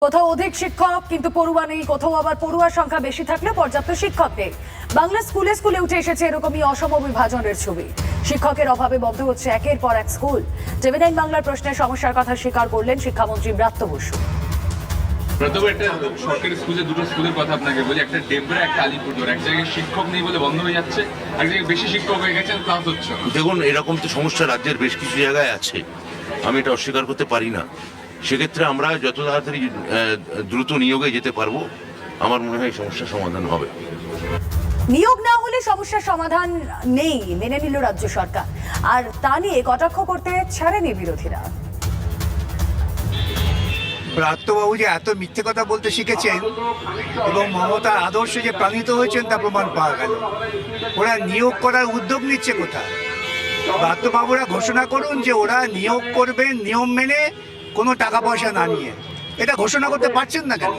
কোথাও অধিক শিক্ষক কিন্তু পড়ুয়া নেই, কোথাও আবার পড়ুয়ার সংখ্যা বেশি থাকলেও পর্যাপ্ত শিক্ষক নেই। বাংলা স্কুলে স্কুলে উঠে এসেছে এরকমই অসম বিভাজনের ছবি। শিক্ষকের অভাবে বন্ধ হচ্ছে একের পর এক স্কুল। টিভি9 বাংলার প্রশ্নের সমস্যার কথা স্বীকার করলেন শিক্ষামন্ত্রী ব্রাত্য বসু। সরকারি স্কুলে দুটো স্কুলের কথা আপনাকে বলি, একটা ডেবরা, একটা আলিপুরদুয়ার। এক জায়গায় শিক্ষক নেই বলে বন্ধ হয়ে যাচ্ছে, এক জায়গায় বেশি শিক্ষক হয়ে গেছে, ক্লাস হচ্ছে। দেখুন, এরকম তো সমস্যা রাজ্যের বেশ কিছু জায়গায় আছে, আমি এটা অস্বীকার করতে পারি না। সেক্ষেত্রে আমরা যত তাড়াতাড়ি দ্রুত নিয়োগে যেতে পারবো, আমার মনে হয় সমস্যার সমাধান হবে। নিয়োগ না হলে সমস্যার সমাধান নেই মেনে নিল রাজ্য সরকার, আর তা নিয়ে কটাক্ষ করতে ছাড়েনি বিরোধীরা। ব্রাত্যবাবু যে এত মিথ্যে কথা বলতে শিখেছেন এবং মমতার আদর্শে যে প্রাণিত হয়েছেন তা প্রমাণ পাওয়া গেল। ওরা নিয়োগ করার উদ্যোগ নিচ্ছে কোথায়? ব্রাত্যবাবুরা ঘোষণা করুন যে ওরা নিয়োগ করবেন নিয়ম মেনে, কোনো টাকা পয়সা না নিয়ে। এটা ঘোষণা করতে পারছেন না কেন?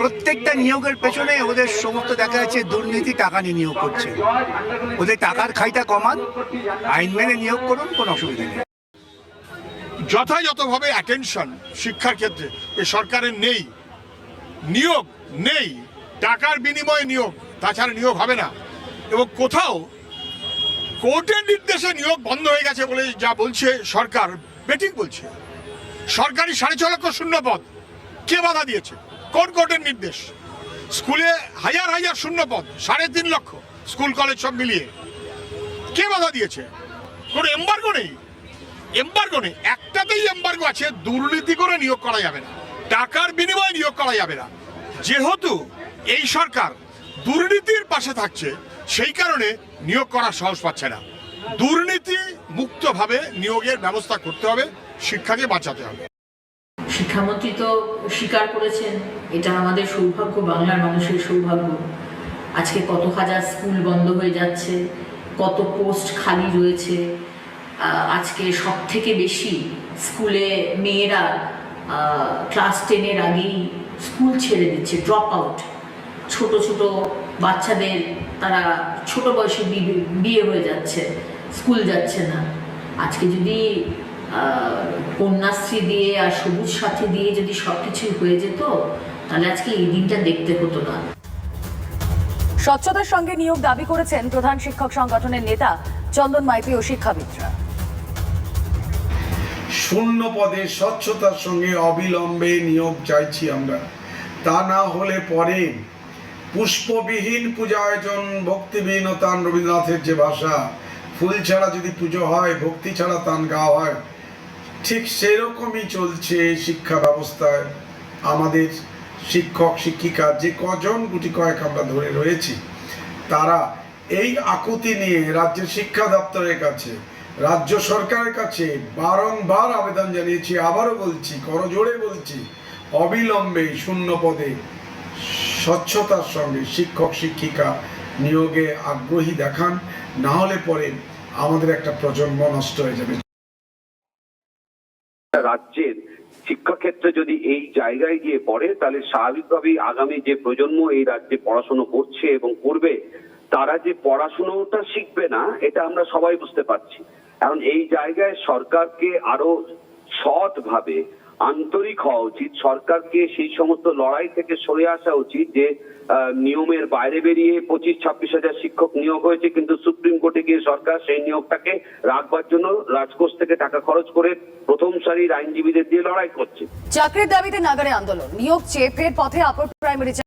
প্রত্যেকটা নিয়োগের পেছনে ওদের সমস্ত দেখা যাচ্ছে দুর্নীতি, টাকা নিয়ে নিয়োগ করছে। ওদের টাকার খাইটা কমান, আইন মেনে নিয়োগ করুন, কোনো অসুবিধা নেই। যথাযথভাবে অ্যাটেনশন শিক্ষার ক্ষেত্রে এ সরকারের নেই, নিয়োগ নেই, টাকার বিনিময়ে নিয়োগ, তাছাড়া নিয়োগ হবে না। এবং কোথাও কোর্টের নির্দেশে নিয়োগ বন্ধ হয়ে গেছে বলে যা বলছে সরকার, বেটিং বলছে। সরকারি 6.5 লক্ষ শূন্য পদ কে বাধা দিয়েছে? কোন কোর্টের নির্দেশ? স্কুলে হাজার হাজার শূন্য পদ, 3.5 লক্ষ, স্কুল কলেজ সব মিলিয়ে কে বাধা দিয়েছে? কোনো এম্বার্গো নেই, এম্বার্গো নেই। একটাতেই এম্বার্গো আছে, দুর্নীতি করে নিয়োগ করা যাবে না, টাকার বিনিময়ে নিয়োগ করা যাবে না। যেহেতু এই সরকার দুর্নীতির পাশে থাকছে, সেই কারণে নিয়োগ করার সাহস পাচ্ছে না। দুর্নীতি মুক্তভাবে নিয়োগের ব্যবস্থা করতে হবে, শিক্ষাকে বাঁচাতে হবে। শিক্ষামন্ত্রী তো স্বীকার করেছেন, এটা আমাদের সৌভাগ্য, বাংলার মানুষের সৌভাগ্য। আজকে কত হাজার স্কুল বন্ধ হয়ে যাচ্ছে, কত পোস্ট খালি রয়েছে। আজকে সব থেকে বেশি স্কুলে মেয়েরা ক্লাস 10-এর আগেই স্কুল ছেড়ে দিচ্ছে, ড্রপ আউট। ছোট ছোট বাচ্চাদের তারা ছোট বয়সে বিয়ে হয়ে যাচ্ছে, স্কুল যাচ্ছে না। আজকে যদি কন্যাশ্রী দিয়ে আর সবুজ সাথী দিয়ে যদি সবকিছু হয়ে যেত, তাহলে আজকে এই দিনটা দেখতে হতো না। স্বচ্ছতার সঙ্গে নিয়োগ দাবি করেছেন প্রধান শিক্ষক সংগঠনের নেতা চন্দন মাইতি ও শিক্ষাবিদরা। শূন্য পদে স্বচ্ছতার সঙ্গে অবিলম্বে নিয়োগ চাইছি আমরা। তা না হলে পরে পুষ্পবিহীন পূজা আয়োজন, ভক্তিবিহীন তান, রবীন্দ্রনাথের যে ভাষা, ফুল ছাড়া যদি পুজো হয়, ভক্তি ছাড়া তান গাওয়া হয়, ঠিক সেরকমই চলছে শিক্ষা ব্যবস্থায়। আমাদের শিক্ষক শিক্ষিকা যে কজন গুটি কয়েক আমরা ধরে রয়েছি, তারা এই আকুতি নিয়ে রাজ্যের শিক্ষা দপ্তরের কাছে, রাজ্য সরকারের কাছে বারংবার আবেদন জানিয়েছি। আবারও বলছি, করজোড়ে বলছি, অবিলম্বে শূন্য পদে স্বচ্ছতার সঙ্গে শিক্ষক শিক্ষিকা নিয়োগে আগ্রহী দেখান, না হলে পরে আমাদের একটা প্রজন্ম নষ্ট হয়ে যাবে। রাজ্যের শিক্ষাক্ষেত্রে যদি এই জায়গায় গিয়ে পড়ে, তাহলে স্বাভাবিকভাবেই আগামী যে প্রজন্ম এই রাজ্যে পড়াশোনা করছে এবং করবে, তারা যে পড়াশোনাটা শিখবে না, এটা আমরা সবাই বুঝতে পারছি। কারণ এই জায়গায় সরকারকে আরো সৎভাবে আন্তরিক হওয়া উচিত। সরকারকে সেই সমস্ত লড়াই থেকে সরে আসা উচিত যে নিয়মের বাইরে বেরিয়ে 25-26 হাজার শিক্ষক নিয়োগ হয়েছে, কিন্তু সুপ্রিম কোর্টে গিয়ে সরকার সেই নিয়োগটাকে রাখবার জন্য রাজকোষ থেকে টাকা খরচ করে প্রথম সারির আইনজীবীদের দিয়ে লড়াই করছে। চাকরির দাবিতে নাগারে আন্দোলন, নিয়োগ চেয়ে ফের পথে আপার প্রাইমারি